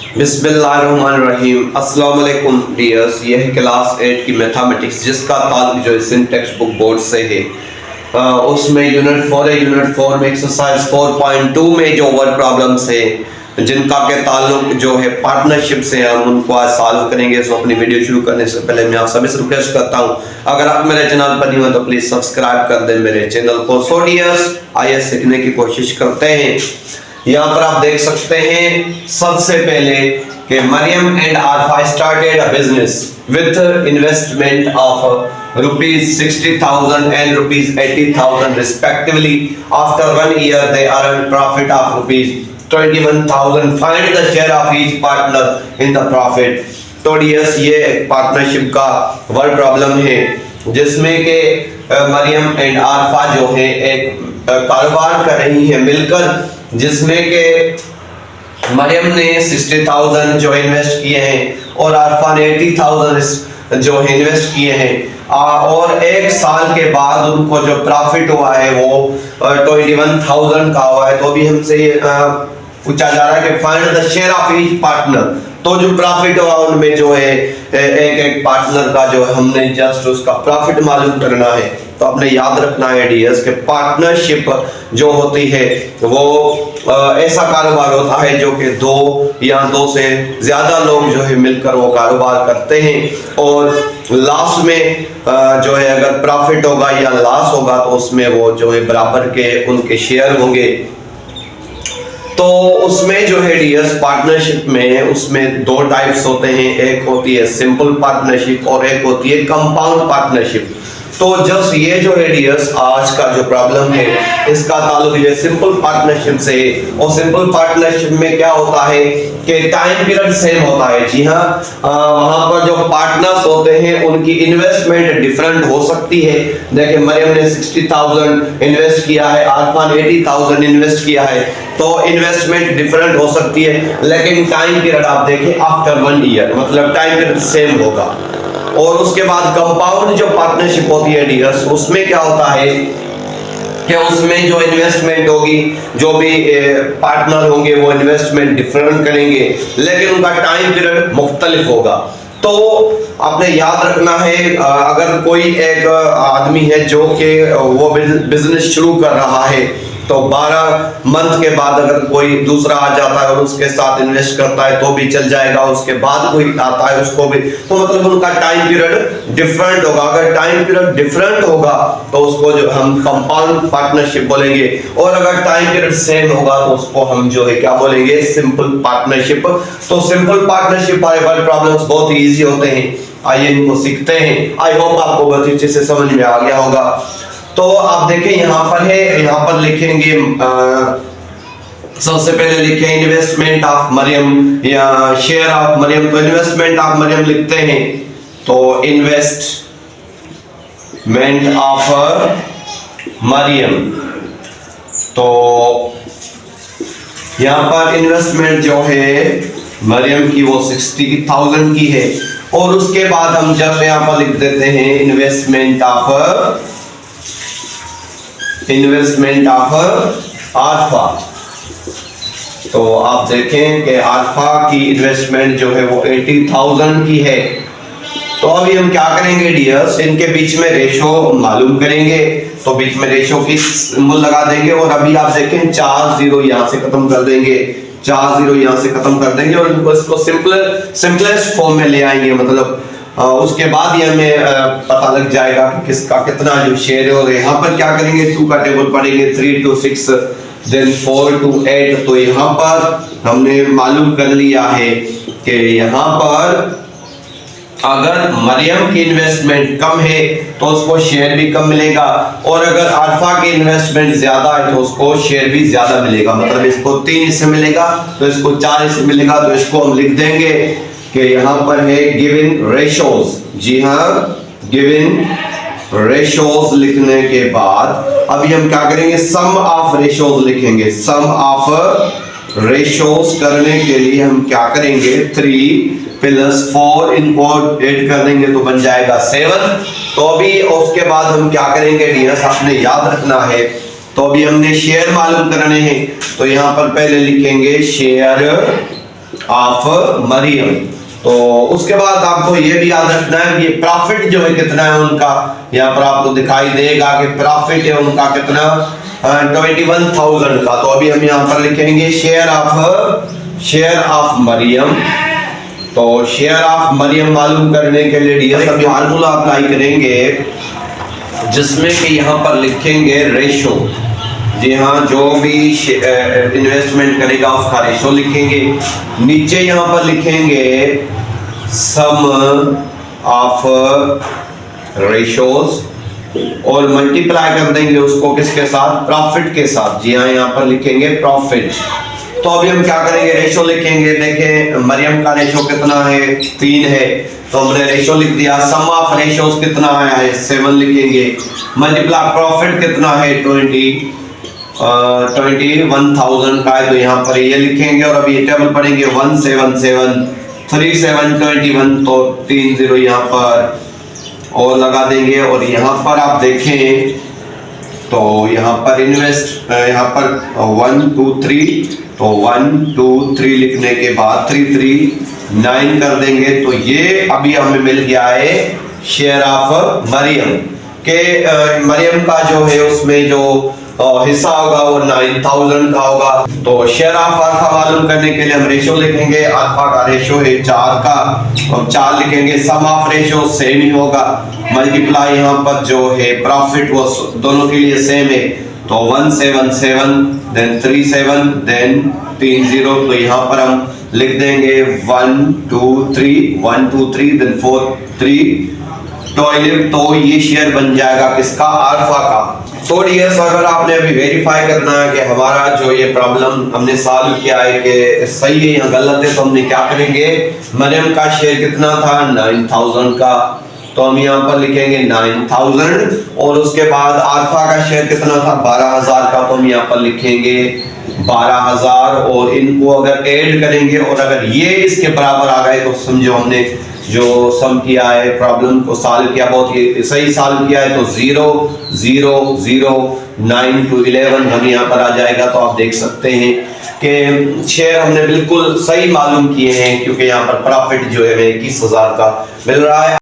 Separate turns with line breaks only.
बिस्मिल्लाहिर्रहमानिर्रहीम। अस्सलाम वालेकुम डियर्स, यह है क्लास 8 की मैथमेटिक्स जिसका ताल्लुक जो है टेक्स्ट बुक बोर्ड से है। उसमें यूनिट 4 है। यूनिट 4 में एक्सरसाइज 4.2 में जो वर्ड प्रॉब्लम्स है जिनका के ताल्लुक जो है पार्टनरशिप से, हम उनको आज सॉल्व करेंगे। सो अपनी वीडियो शुरू करने से पहले मैं आप सभी से रिक्वेस्ट करता हूँ, अगर आप मेरे चैनल पर नहीं हो तो प्लीज सब्सक्राइब कर दें मेरे चैनल को। सो डियर्स, आइए सीखने की कोशिश करते हैं। यहाँ पर आप देख सकते हैं सबसे पहले कि Mariyam and Aarfa started a business with investment of ₹60,000 and ₹80,000 respectively. After 1 year they earned profit of ₹21,000. Find the share of each partner in the profit. तो डियर्स, ये पार्टनरशिप का वर्ड प्रॉब्लम है जिसमें कि मरियम एंड आरफा जो है एक कारोबार कर रही है मिलकर, जिसमें के मरियम ने 60,000 जो इन्वेस्ट किए हैं और आरफा ने 80,000 जो है इन्वेस्ट किए हैं। और एक साल के बाद उनको जो प्रॉफिट हुआ है वो 21,000 का हुआ है। तो अभी हमसे पूछा जा रहा है कि find the share of each partner. तो जो प्रॉफिट हुआ उनमें जो है एक एक पार्टनर का जो है हमने जस्ट उसका प्रॉफिट मालूम करना है। तो आपने याद रखना है डियर्स कि पार्टनरशिप जो होती है वो ऐसा कारोबार होता है जो कि दो या दो से ज्यादा लोग जो है मिलकर वो कारोबार करते हैं, और लास्ट में जो है अगर प्रॉफिट होगा या लॉस होगा तो उसमें वो जो है बराबर के उनके शेयर होंगे। तो उसमें जो है डियर्स पार्टनरशिप में उसमें दो टाइप्स होते हैं, एक होती है सिंपल पार्टनरशिप और एक होती है कंपाउंड पार्टनरशिप। तो जस्ट ये जो है डियर्स आज का जो प्रॉब्लम है इसका ताल्लुक ये सिंपल पार्टनरशिप से है। और सिंपल पार्टनरशिप में क्या होता है कि टाइम पीरियड सेम होता है। जी हाँ, वहां पर जो पार्टनर्स होते हैं उनकी इन्वेस्टमेंट डिफरेंट हो सकती है। देखिए, मरियम ने 60,000 इन्वेस्ट किया है, आरफा ने 80,000 इन्वेस्ट किया है, तो इन्वेस्टमेंट डिफरेंट हो सकती है, लेकिन टाइम पीरियड आप देखिए आफ्टर 1 ईयर, मतलब टाइम पीरियड सेम होगा। और उसके बाद कंपाउंड जो पार्टनरशिप होती है डियर्स, उसमें क्या होता है कि उसमें जो इन्वेस्टमेंट होगी, जो भी पार्टनर होंगे वो इन्वेस्टमेंट डिफरेंट करेंगे, लेकिन उनका टाइम पीरियड मुख्तलिफ होगा। तो आपने याद रखना है, अगर कोई एक आदमी है जो कि वो बिजनेस शुरू कर रहा है, तो 12 मंथ के बाद अगर कोई दूसरा आ जाता है और उसके साथ इन्वेस्ट करता है तो भी चल जाएगा, उसके बाद कोई आता है उसको भी, तो मतलब उनका टाइम पीरियड डिफरेंट होगा। अगर टाइम पीरियड डिफरेंट होगा तो उसको जो हम कंपाउंड पार्टनरशिप बोलेंगे, और अगर टाइम पीरियड सेम होगा तो उसको हम जो है क्या बोलेंगे, सिंपल पार्टनरशिप। तो सिंपल पार्टनरशिप वाले वर्ड प्रॉब्लम्स बहुत ही ईजी होते हैं, आइए इनको सीखते हैं। आई होप आपको बहुत अच्छे से समझ में आ गया होगा। तो आप देखें यहाँ पर है, यहाँ पर लिखेंगे सबसे पहले लिखें इन्वेस्टमेंट ऑफ मरियम या शेयर ऑफ मरियम। तो इन्वेस्टमेंट ऑफ मरियम लिखते हैं, तो इन्वेस्टमेंट ऑफ मरियम। तो यहाँ पर इन्वेस्टमेंट जो है मरियम की वो 60,000 की है, और उसके बाद हम जब यहाँ पर लिख देते हैं इन्वेस्टमेंट ऑफ आल्फा। तो आप देखें कि आल्फा की इन्वेस्टमेंट जो है वो 80,000 की है। तो अभी हम क्या करेंगे डियर्स, इनके बीच में रेशो मालूम करेंगे। तो बीच में रेशो की सिंबल लगा देंगे, और अभी आप देखें 4 जीरो यहाँ से खत्म कर देंगे, 4 जीरो यहाँ से खत्म कर देंगे, और इसको सिंपलेस्ट फॉर्म में ले आएंगे। मतलब उसके बाद ही हमें पता लग जाएगा कि किसका कितना जो शेयर है। और यहाँ पर क्या करेंगे, 2 का टेबल पढ़ेंगे, 3 to 6 देन 4 to 8। तो यहाँ पर हमने मालूम कर लिया है कि यहाँ पर अगर मरियम की इन्वेस्टमेंट कम है तो उसको शेयर भी कम मिलेगा, और अगर अल्फा की इन्वेस्टमेंट ज्यादा है तो उसको शेयर भी ज्यादा मिलेगा। मतलब इसको 3 हिस्से मिलेगा तो इसको 4 हिस्से मिलेगा। तो इसको हम लिख देंगे कि यहाँ पर है गिवन रेशोज। जी हाँ, गिवन रेशोज लिखने के बाद अभी हम क्या करेंगे, सम ऑफ रेशोज लिखेंगे। सम ऑफ रेशोज करने के लिए हम क्या करेंगे, 3 + 4 इनको ऐड कर देंगे तो बन जाएगा 7। तो अभी उसके बाद हम क्या करेंगे डियर्स, आपने याद रखना है। तो अभी हमने शेयर मालूम करने हैं, तो यहाँ पर पहले लिखेंगे शेयर ऑफ मरियम। तो उसके बाद आपको ये भी याद रखना है कि प्रॉफिट जो है कितना है उनका, यहाँ पर आपको दिखाई देगा कि प्रॉफिट है उनका कितना 21,000 का। तो अभी हम यहाँ पर लिखेंगे शेयर ऑफ मरियम। तो शेयर ऑफ मरियम मालूम करने के लिए डियर अभी फार्मूला अप्लाई करेंगे, जिसमें कि यहाँ पर लिखेंगे रेशो। जी हाँ, जो भी इन्वेस्टमेंट करेगा उसका रेशो लिखेंगे। नीचे यहाँ पर लिखेंगे सम ऑफ रेशोज और मल्टीप्लाई कर देंगे उसको किसके साथ, प्रॉफिट के साथ। जी हाँ, यहाँ पर लिखेंगे प्रॉफिट। तो अभी हम क्या करेंगे, रेशो लिखेंगे। देखें मरियम का रेशो कितना है, 3 है, तो हमने रेशो लिख दिया। सम ऑफ रेशोज कितना आया है, 7 लिखेंगे। मल्टीप्लाई प्रॉफिट कितना है 21,000 का है, तो यहाँ पर ये लिखेंगे। और अभी टेबल पढ़ेंगे 177 3721, तो 30 यहाँ पर और लगा देंगे। और यहाँ पर आप देखें तो यहाँ पर इन्वेस्ट, यहाँ पर 1 2 3, तो 1 2 3 लिखने के बाद 339 कर देंगे। तो ये अभी हमें मिल गया है शेयर ऑफ मरियम के। मरियम का जो है उसमें जो हिस्सा होगा वो 9,000 का होगा। तो शेयर ऑफ अल्फा मालूम करने के लिए हम रेशो लिखेंगे। अल्फा का रेशो है 4 का, हम 4 लिखेंगे। सम ऑफ रेशो सेम ही होगा। मल्टीप्लाई यहाँ पर जो है प्रॉफिट वो दोनों के लिए सेम है, तो 177 देन 37 देन 30। तो यहाँ पर हम लिख देंगे 1 2 3 देन 4 3 12। तो ये शेयर बन जाएगा किसका, अल्फा का। तो डियर्स, अगर आपने अभी वेरीफाई करना है कि हमारा जो ये प्रॉब्लम हमने सॉल्व किया है कि सही है या गलत है, तो हमने क्या करेंगे, मरियम का शेयर कितना था 9,000 का, तो हम यहाँ पर लिखेंगे 9,000। और उसके बाद अल्फा का शेयर कितना था 12,000 का, तो हम यहाँ पर लिखेंगे 12,000। और इनको अगर ऐड करेंगे और अगर ये इसके बराबर आ गए तो समझो हमने जो सम किया है, प्रॉब्लम को सॉल्व किया, बहुत ही सही सॉल्व किया है। तो 0 0 0 9 to 11 हम यहाँ पर आ जाएगा। तो आप देख सकते हैं कि शेयर हमने बिल्कुल सही मालूम किए हैं, क्योंकि यहाँ पर प्रॉफिट जो है 21,000 का मिल रहा है।